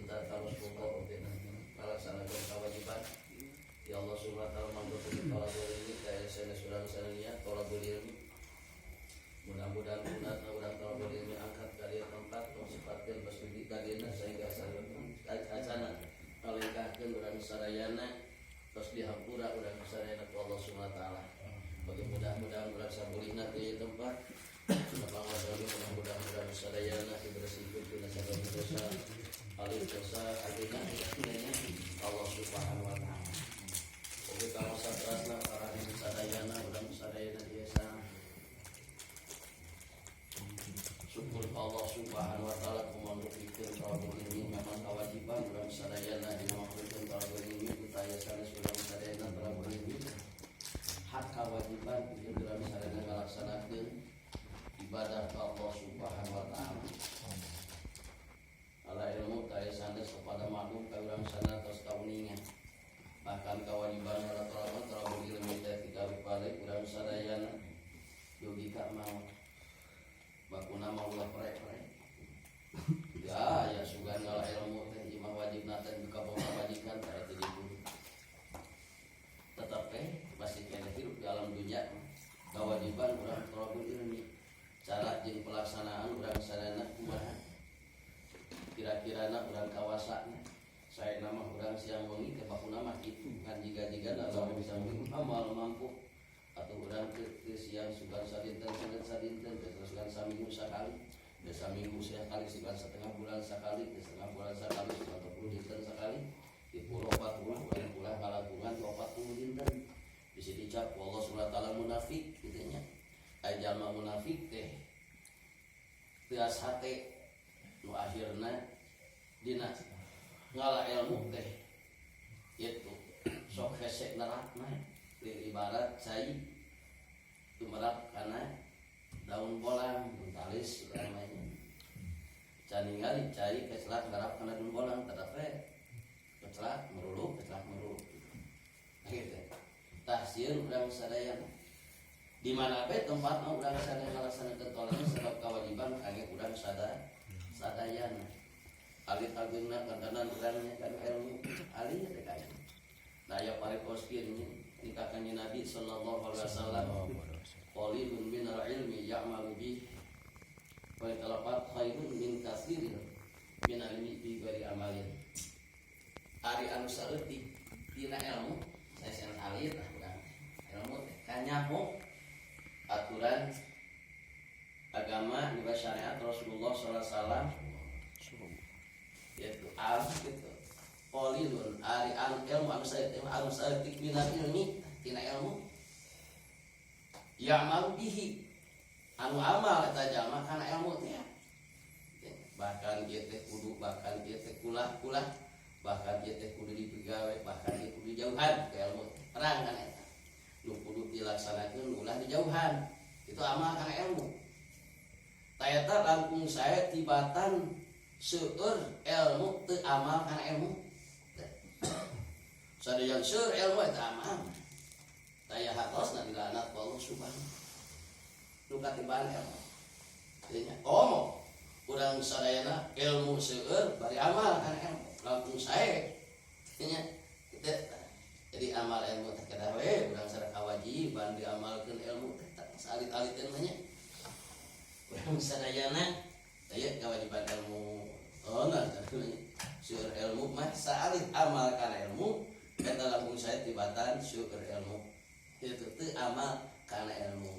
kita terus pokok melaksanakan kewajiban ya Allah subhanahu wa ta'ala mangkotu tolak ini kayak senasuran-senania tolak ilmi mudah-mudahan urang tolak ilmi angkat dari tempat sifatil basudi kadina sehingga acana nalingkahkeun urang sadayana terus dihampura urang sadayana ku Allah subhanahu wa ta'ala bagi mudah-mudahan urang sabulihna di tempat mudah-mudahan sadayana dibersihkeun tina sagala dosa alif dosa adina Allah subhanahu wa ta'ala. Oke kalau satrasna para di sadayana urang sadayana biasa syukur Allah subhanahu wa ta'ala kumandu pikeun kalau ini memang kewajiban urang sadayana dimaksudkeun kalau ini upaya sanes urang sadayana kalau ini hak kewajiban pikeun urang sadayana ngalaksanakeun ibadah Allah subhanahu wa ta'ala. Ala ilmu kaya sandes kepada makhluk kaya urang sana tos kauningan bahkan kewajiban rata-rata terlalu ilmu ketika balik urang sadayana yogi kak mau bakuna mau ulah prek-prek ya sugan ngala ilmu teh imah wajib natan buka pemajikan kaya teh dibunuh tetap masih kena hidup di alam dunia kewajiban urang terlalu ilmu cara jeung pelaksanaan urang sadayana kumaha kira-kira na urang kawasan saya nama urang siang wengi ke bakuna mah kitu kan jika-jika dalam bisa amal mampu atau urang ke siang sugan sadinten terus kan saminggu sekali desa minggu sekali sugan setengah bulan sekali setengah bulan sekali 40 dinten sekali di pulau 40 urang pulang kalagungan 40 dinten bisa dicap Allah subhanahu wa ta'ala munafik gitu nya aya jalma munafik teh tias hate nu akhirna dina ngala ilmu teh itu sok hese nerakna ibarat cai tumerap kana daun bolang talis namanya caningali cai kecelak ngarap kana daun bolang tetapi kecelak meruluk gitu tah sieun urang sadayana di mana bae tempatna urang sadayana ngalaksanakeun tolak sebab kewajiban kangge urang sadayana alit agengna kantanan urangnya kan ilmu alih teh kaya daya parekos kieu nikahkeun Nabi sallallahu alaihi wasallam qalilun min al-ilmi ya'malu bih wa talabat khairun min katsirin min ilmi bi ghairi amalin ari anu saeutik dina ilmu saya sen alit urang ilmu teh kanyaho aturan agama di syariat Rasulullah sallallahu alaihi wasallam yaitu gitu qalilun ari ilmu anu saeutik minal ilmi tina ilmu ya'mal bihi anu amal eta jalma kana ilmu teh bahkan ieu teh kudu bahkan ieu teh kulah bahkan ieu teh kudu dipegawe bahkan ieu kudu dijauhan ke ilmu terang kan eta nu kudu dilaksanakeun ulah dijauhan itu amal kana ilmu tayata langkung saya tibatan seueur ilmu teu amal kana ilmu sadaya seueur ilmu eta amal taya hatosna dilanat Allah subhanahu nu katibaan ilmu dinya urang sadayana ilmu seueur bari amal kana ilmu langkung sae dinya jadi amal ilmu teh kada we urang sadaya kawajiban diamalkeun ilmu teh salit-aliteun mah nya urang sadayana aya kewajiban ilmu syukur ilmu mah saalit amal kana ilmu eta lamun saya tibatan syukur ilmu itu teh amal kana ilmu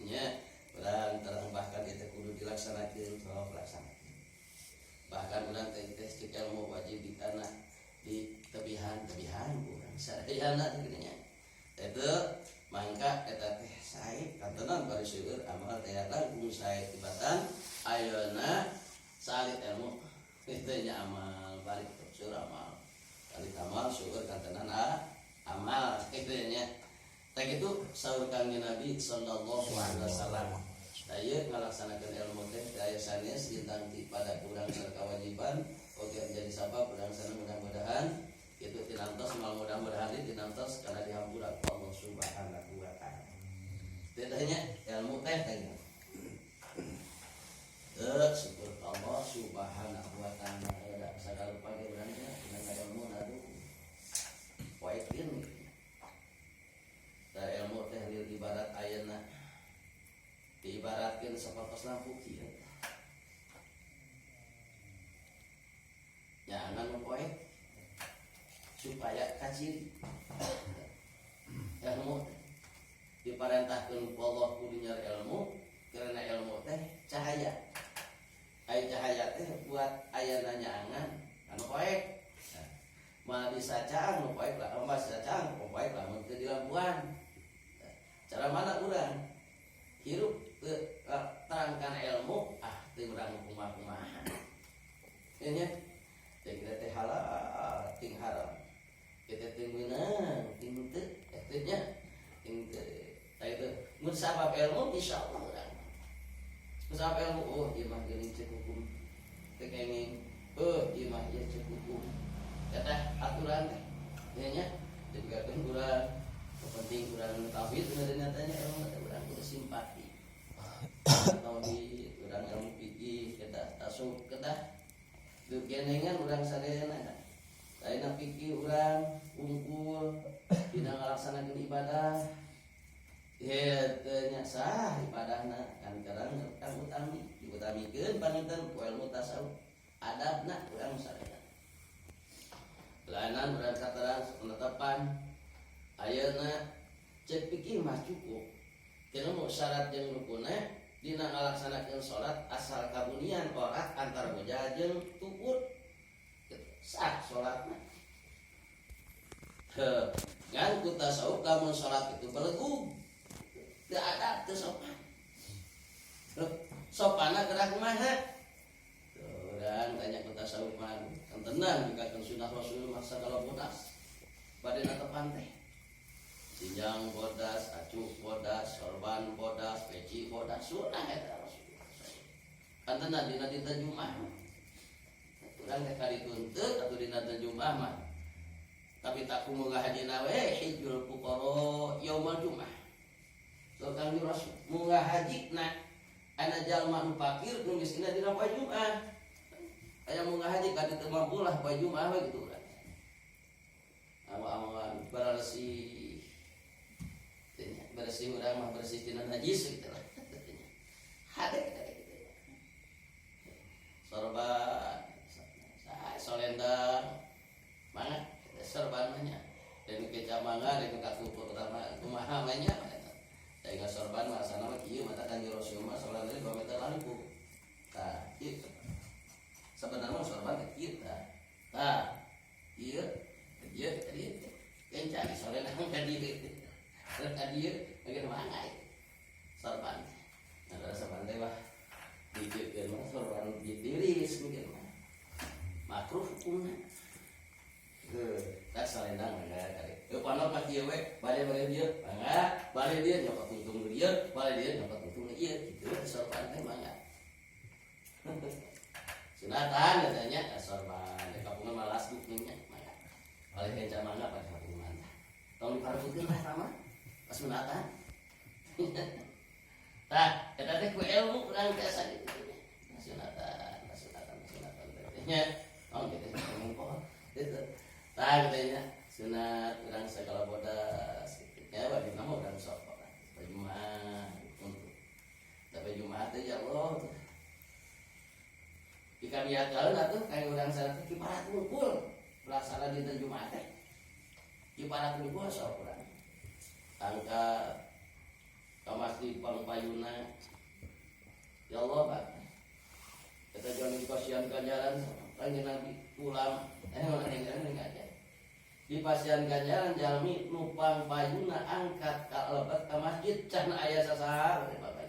nya urang terang bahkan itu kudu dilaksanakeun kalau pelaksanakeun bahkan urang teh cek ilmu wajib di kana di tebihan urang sadayana teh nya itu mangka eta teh sae kantenan bari syukur amal teh langkung sae tibatan ayeuna salit ilmu itu nya amal balik syukur amal salit amal syukur kantenan amal itu nya teh kitu saur kanjeng Nabi sallallahu alaihi wasallam aya ngalaksanakeun ilmu teh aya sanes dintang ti pada urang sareng kewajiban oge menjadi sabab urang sareng mudah-mudahan itu tinantos mal mudah-mudahan tinantos kana dihampura Allah subhanahu wa ta'ala teh ilmu teh syukur Allah subhanahu wa ta'ala segala sarupa ge urang teh dina ilmu aduh poekeun da ilmu teh ibarat ayeuna diibaratkeun sapertos lampu kieu jangan mempoek supaya kaciri ilmu diparentahkeun ku Allah kudu nyari ilmu karena ilmu teh cahaya ai cahaya teh buat ayeuna nyaangan anu poek mah disacang nu poek lah mah disacang nu poek lah mun teu dilampuan cara mana urang hirup terangkan ilmu teu urang kumaha-kumaha nya teh kita teh halal ting haram kita teh meunang ting teu teh nya ting teu tah itu mun sabab ilmu insyaallah urang sabab ilmu oh ieu mah geuning ceuk hukum teu kenging ieu mah ieu ceuk hukum eta aturan teh nya digakeun urang penting urang tauhid bener tanya ilmu teh urang kudu simpati tauhid urang ilmu fikih kita tasawuf kita dukenengan urang sadayana lainna fikih urang unggul dina ngalaksanakeun ibadah teu nya sah ibadahna kan karang utami diutamikeun panuntun ku ilmu tasawuf adabna urang sadayana lainan urang katerang penetapan ayeuna cek fikih mah cukup kena mau syarat jeung rukunna dina ngalaksanakeun salat asal kabunian orat antar boja jeung tukur sah salatna ngan ku tasawuf lamun salat itu belegug teu ada teu sopan sopanna gerak kumaha urang tanya ku tasawuf mah tenang dikakeun sunah rasul mah sagala bodas badena tepan teh sinjang bodas, acuh bodas, sorban bodas, peci bodas, sunah eta Rasulullah. Kantenan dina dinten Jumaah. Urang teh kadituntut atuh dina dinten Jumaah mah. Tapi tak kumaha hajina we hijrul fuqara yaumul Jumaah. So Kanjeng Rasul munggah hajina ana jalma nu fakir nu miskinna dina poe Jumaah. Aya munggah haji kaditu mampu lah poe Jumaah we kitu urang. Amal-amal bararesi bersih urang mah bersih tina najis gitu lah hadek gitu sorban solendang mana sorban nya dan keca mangga dan kakumpul utama kumaha nya teh sorban mah asana mah kieu mata Kanjeng Rasul mah salat teh 2 meter lampu tah ieu sebenarnya sorban teh kieu tah ieu tadi kencang solendang ka dieu terus dia bagian mana sorban nah sorban teh mah dikeun mah sorban ditiris mungkin mah makruh hukumna tak salendang mangga kali panor mah kieu we bade dieu mangga bade dieu nyokot tuntung dieu bade dieu nyokot tuntung ieu kitu sorban teh mangga sunatan katanya sorban da kapungan malas buktinya mangga bade kenca mangga pada kapungan tong diparutkeun lah sama pas sunatan tah eta teh ku ilmu urang biasa gitu sunatan nya oh gitu ngomong gitu tah katanya sunat urang segala bodas gitu ya bagi nama urang sok Jumaah untuk tapi Jumaah teh ya Allah dikabiakeun atuh kayak urang salat kiparat ngumpul pelaksana dinten Jumaah teh kiparat ngumpul sok urang angka kamasti pangpayuna ya Allah Pak kita jangan dipasian ganjaran kanjeng Nabi ulama mana yang aja di pasian ganjaran jalmi nupang payuna angkat ka lebat ka masjid cahna aya sasahar Bapak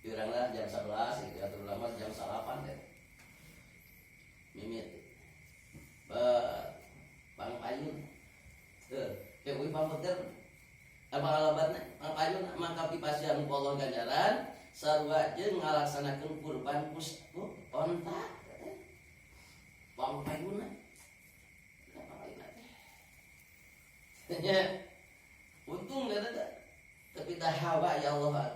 Ibu urangna jam 11 itu atur ulama jam 8 teh mimit bang payun teu uy pampeter abalabatna mangpayun mangkapi pasian kolon ganjaran sarua jeung ngalaksanakeun kurban onta pangpayunna nya untung eta tapi dah hawa ya Allah